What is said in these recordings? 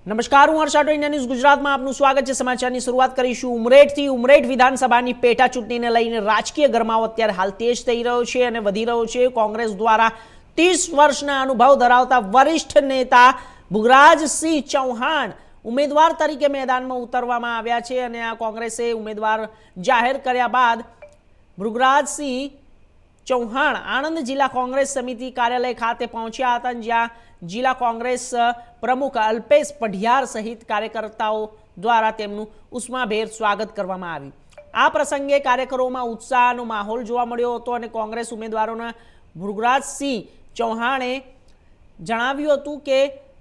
નમસ્કાર, હું હર્ષ India news ગુજરાતમાં આપનું સ્વાગત છે। સમાચારની શરૂઆત કરીશું ઉમરેઠથી। ઉમરેઠ વિધાનસભાની પેટા ચૂંટણીને લઈને રાજકીય ગરમાવો અત્યારે હાલ તેજ થઈ રહ્યો છે અને વધી રહ્યો છે। કોંગ્રેસ દ્વારા 30 વર્ષના અનુભવ ધરાવતા વરિષ્ઠ નેતા ભૃગરાજસિંહ ચૌહાણ ઉમેદવાર તરીકે મેદાનમાં ઉતરવામાં આવ્યા છે અને આ કોંગ્રેસે ઉમેદવાર જાહેર કર્યા બાદ ભૃગરાજસિંહ ચૌહાણ આણંદ જિલ્લા કોંગ્રેસ સમિતિ કાર્યાલય ખાતે પહોંચ્યા હતા, જ્યાં જિલ્લા કોંગ્રેસ પ્રમુખ અલ્પેશ પઢિયાર સહિત કાર્યકર્તાઓ દ્વારા તેમનું ઉષ્માભેર સ્વાગત કરવામાં આવ્યું। આ પ્રસંગે કાર્યકરોમાં ઉત્સાહનો માહોલ જોવા મળ્યો હતો અને કોંગ્રેસ ઉમેદવારોના ભૃગરાજસિંહ ચૌહાણે જણાવ્યું હતું કે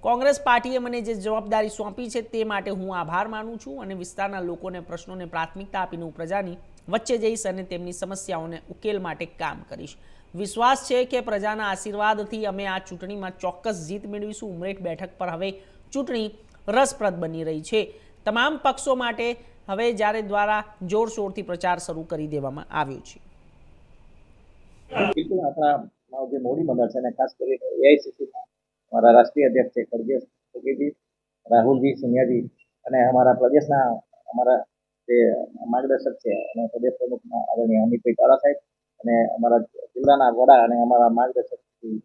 કોંગ્રેસ પાર્ટીએ મને જે જવાબદારી સોંપી છે તે માટે હું આભાર માનું છું અને વિસ્તારના લોકોને પ્રશ્નોને પ્રાથમિકતા આપીને હું પ્રજાની વચ્ચે જઈશ અને તેમની સમસ્યાઓને ઉકેલ માટે કામ કરીશ। વિશ્વાસ છે કે પ્રજાના આશીર્વાદથી અમે આ ચૂંટણીમાં ચોક્કસ જીત મેળવીશું। ઉમરેઠ બેઠક પર હવે ચૂંટણી રસપ્રદ બની રહી છે। તમામ પક્ષો માટે હવે જ્યારે દ્વારા જોરશોરથી પ્રચાર શરૂ કરી દેવામાં આવ્યો છે। બિલકુલ આપણા જે મોડી મંડળ છે અને ખાસ કરીને એઆઈસીસીના અમારા રાષ્ટ્રીય અધ્યક્ષ છે ખડગેશ ખડગેજી, રાહુલજી સિંધિયાજી અને અમારા પ્રદેશના અમારા જે માર્ગદર્શક છે અને પ્રદેશ પ્રમુખના આદરણીય અમિતભાઈ ચાવડા સાહેબ અને અમારા જિલ્લાના વડા અને અમારા માર્ગદર્શક શ્રી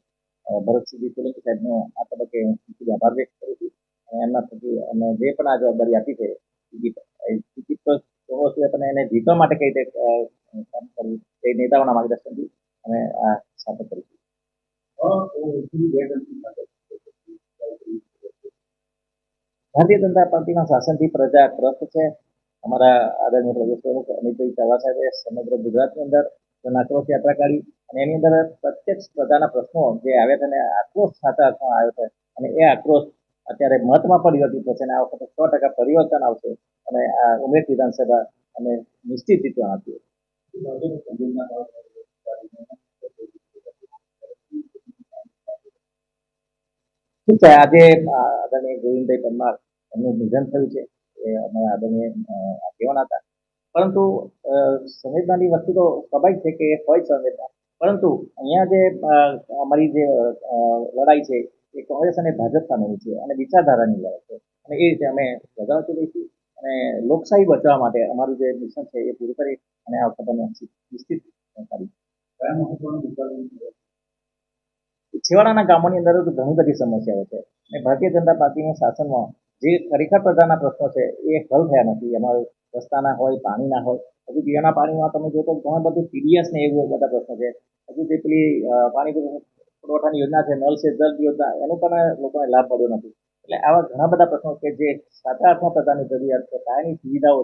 ભરતસિંહજી સોલંકી સાહેબનો આ તબક્કે ખૂબ આભાર વ્યક્ત કરું છું અને એમના થકી અમે જે પણ આ જવાબદારી આપી છે ટિકિટ તો અને એને જીતવા માટે કઈ રીતે કામ કરવું એ નેતાઓના માર્ગદર્શનથી અમે આ સાથે કરીશું। ભારતીય જનતા પાર્ટીના શાસનથી પ્રજા ત્રસ્ત છે। અમારા આદરણીય પ્રદેશ પ્રમુખ અમિતભાઈ ચાવડા સાહેબે સમગ્ર ગુજરાતની અંદર જનાક્રોશ યાત્રા કાઢી અને એની અંદર પ્રત્યક્ષ પ્રજાના પ્રશ્નો જે આવ્યા છે અને આક્રોશ સાથે આવ્યો છે અને એ આક્રોશ અત્યારે મતમાં પરિવર્તિત થશે અને આ વખતે 100% પરિવર્તન આવશે અને આ ઉમરેઠ વિધાનસભા અમે નિશ્ચિત રીતે આપીએ। ઠીક છે, આજે આદરણીય ગોવિંદભાઈ પરમાર એમનું નિધન થયું છે, એ અમારા આદરણીય આગેવાન હતા, પરંતુ સંવેદનાની વસ્તુ તો સ્વાભાવિક છે કે એ હોય સંવેદના, પરંતુ અહીંયા જે અમારી જે લડાઈ છે એ કોંગ્રેસ અને ભાજપ સામેની છે અને વિચારધારાની લડાઈ છે અને એ રીતે અમે લગાવતી રહીશું અને લોકશાહી બચાવવા માટે અમારું જે મિશન છે એ પૂરું કરી અને આ વખતે અમે નિશ્ચિત કરીશું। છેવાડાના ગામોની અંદર ઘણી બધી સમસ્યાઓ છે અને ભારતીય જનતા પાર્ટીના શાસનમાં જે ખરેખર પ્રજાના પ્રશ્નો છે એ હલ થયા નથી। અમારે રસ્તાના હોય, પાણીના હોય, હજુ પીવાના પાણીમાં તમે જો તો ઘણા બધું ટીડીએસ ને એવું બધા પ્રશ્નો છે। હજુ જે પેલી પાણી પુરવઠાની યોજના છે, નલ સે જલ યોજના, એનો પણ લોકોને લાભ મળ્યો નથી। એટલે આવા ઘણા બધા પ્રશ્નો કે જે સાચા અર્થમાં પ્રજાની જરૂરિયાત છે, પાયાની સુવિધાઓ